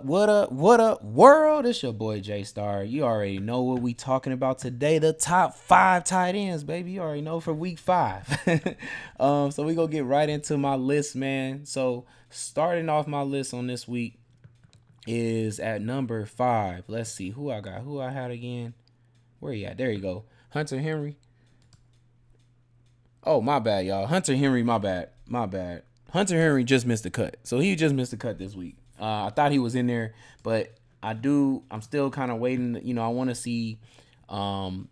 What up, world? It's your boy Jaystar. You already know what we talking about today. The top 5 tight ends, baby. You already know for week 5. So we gonna get right into my list, man. So starting off my list on this week is at number 5. Let's see who I got. Who I had again? Where you at? There you go. Hunter Henry. Oh, my bad, y'all. Hunter Henry, my bad. My bad. Hunter Henry just missed the cut. So he just missed the cut this week. I thought he was in there, but I'm still kind of waiting. I want to see when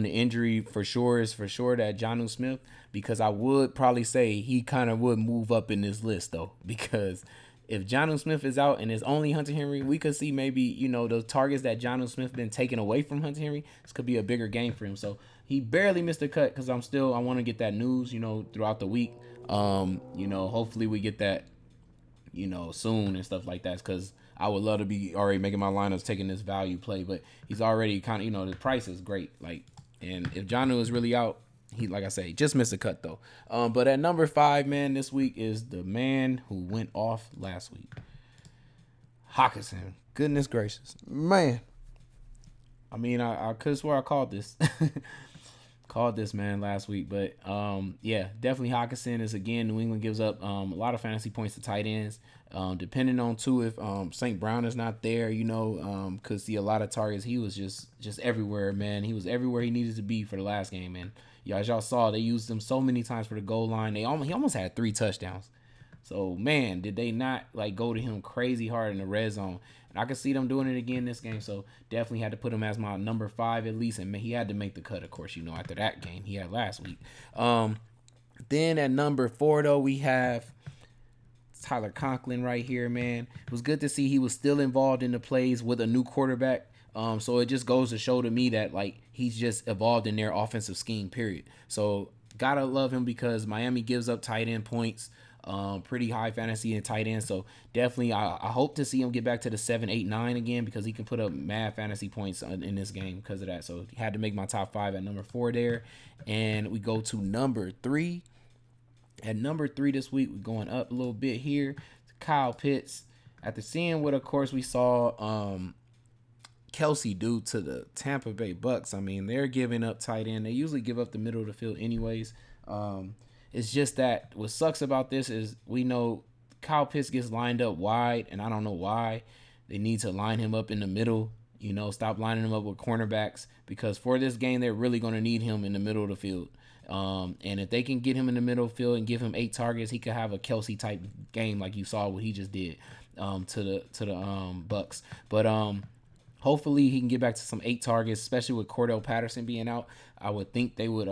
the injury for sure is for sure that Jonnu Smith, because I would probably say he kind of would move up in this list though, because if Jonnu Smith is out and it's only Hunter Henry, we could see maybe those targets that Jonnu Smith been taken away from Hunter Henry. This could be a bigger game for him. So he barely missed the cut because I want to get that news throughout the week. Hopefully we get that soon and stuff like that, because I would love to be already making my lineups taking this value play, but he's already kind of the price is great. Like, and if Jonnu is really out, he, like I say, just missed a cut though. But at number 5, man, this week is the man who went off last week, Hawkinson. Goodness gracious, man. I mean, I could swear I called this. Called this man last week, but yeah, definitely Hawkinson is again. New England gives up a lot of fantasy points to tight ends. Depending on too if St. Brown is not there, could see a lot of targets. He was just everywhere, man. He was everywhere he needed to be for the last game, man. Yeah, as y'all saw, they used him so many times for the goal line. He almost had 3 touchdowns. So man, did they not like go to him crazy hard in the red zone? And I could see them doing it again this game. So definitely had to put him as my number 5 at least, and he had to make the cut, of course. After that game he had last week. Then at number 4 though, we have Tyler Conklin right here, man. It was good to see he was still involved in the plays with a new quarterback. So it just goes to show to me that like he's just evolved in their offensive scheme, period. So gotta love him because Miami gives up tight end points. Pretty high fantasy and tight end. So definitely, I hope to see him get back to the 7, 8, 9 again, because he can put up mad fantasy points in this game because of that. So he had to make my top 5 at number 4 there. And we go to number 3. At number 3 this week, we're going up a little bit here. Kyle Pitts. After seeing what, of course, we saw Kelsey do to the Tampa Bay Bucks. I mean, they're giving up tight end. They usually give up the middle of the field anyways. It's just that what sucks about this is we know Kyle Pitts gets lined up wide, and I don't know why. They need to line him up in the middle. Stop lining him up with cornerbacks, because for this game, they're really going to need him in the middle of the field. And if they can get him in the middle of the field and give him 8 targets, he could have a Kelsey type game like you saw what he just did to the Bucks. But hopefully he can get back to some 8 targets, especially with Cordell Patterson being out. I would think they would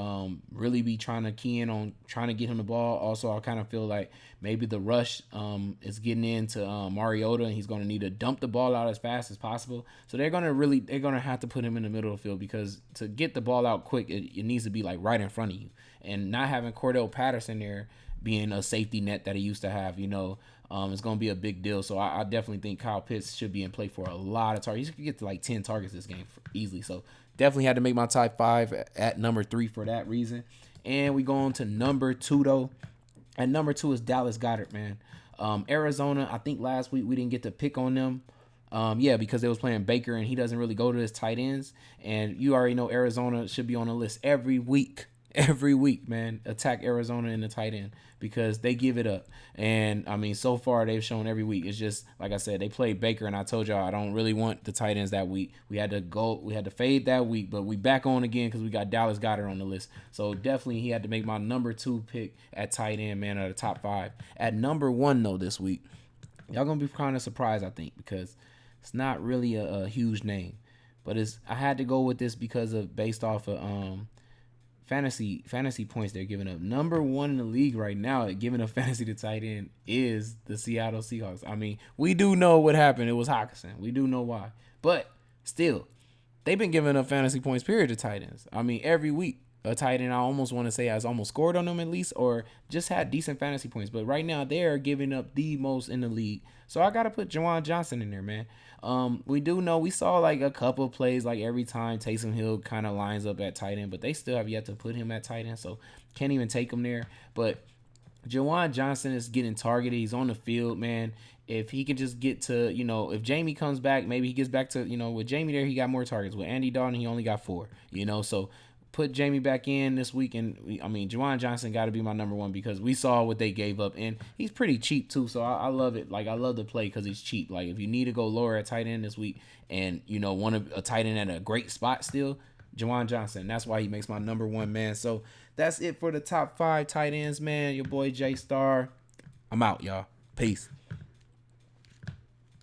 really be trying to key in on trying to get him the ball. Also, I kind of feel like maybe the rush is getting into Mariota, and he's going to need to dump the ball out as fast as possible. So they're going to have to put him in the middle of the field, because to get the ball out quick, it needs to be like right in front of you. And not having Cordell Patterson there being a safety net that he used to have, it's going to be a big deal. So I definitely think Kyle Pitts should be in play for a lot of targets. He could get to like 10 targets this game easily. So definitely had to make my top 5 at number 3 for that reason. And we go on to number 2 though. At number 2 is Dallas Goddard, man. Arizona, I think last week we didn't get to pick on them. Because they was playing Baker, and he doesn't really go to his tight ends. And you already know Arizona should be on the list every week. Every week, man. Attack Arizona in the tight end, because they give it up. And I mean, so far they've shown every week. It's just like I said, they played Baker, and I told y'all I don't really want the tight ends that week. We had to fade that week, but we back on again because we got Dallas Goddard on the list. So definitely he had to make my number 2 pick at tight end, man, out of the top 5. At number 1 though this week, y'all gonna be kind of surprised, I think, because it's not really a huge name, but I had to go with this because of based off of fantasy points they're giving up. Number 1 in the league right now at giving up fantasy to tight end is the Seattle Seahawks. I mean, we do know what happened. It was Hawkinson. We do know why. But still, they've been giving up fantasy points, period, to tight ends. I mean, every week, a tight end, I almost want to say, has almost scored on them at least, or just had decent fantasy points. But right now, they're giving up the most in the league. So I got to put Juwan Johnson in there, man. We do know we saw like a couple of plays like every time Taysom Hill kind of lines up at tight end, but they still have yet to put him at tight end, so can't even take him there. But Juwan Johnson is getting targeted. He's on the field, man. if he can just get to, if Jamie comes back, maybe he gets back to, with Jamie there, he got more targets. With Andy Dalton, he only got 4, so put Jamie back in this week. And Juwan Johnson got to be my number one because we saw what they gave up. And he's pretty cheap too. So I love it. Like, I love the play because he's cheap. Like, if you need to go lower at tight end this week and, want a tight end at a great spot still, Juwan Johnson. That's why he makes my number one, man. So that's it for the top 5 tight ends, man. Your boy Jaystar. I'm out, y'all. Peace.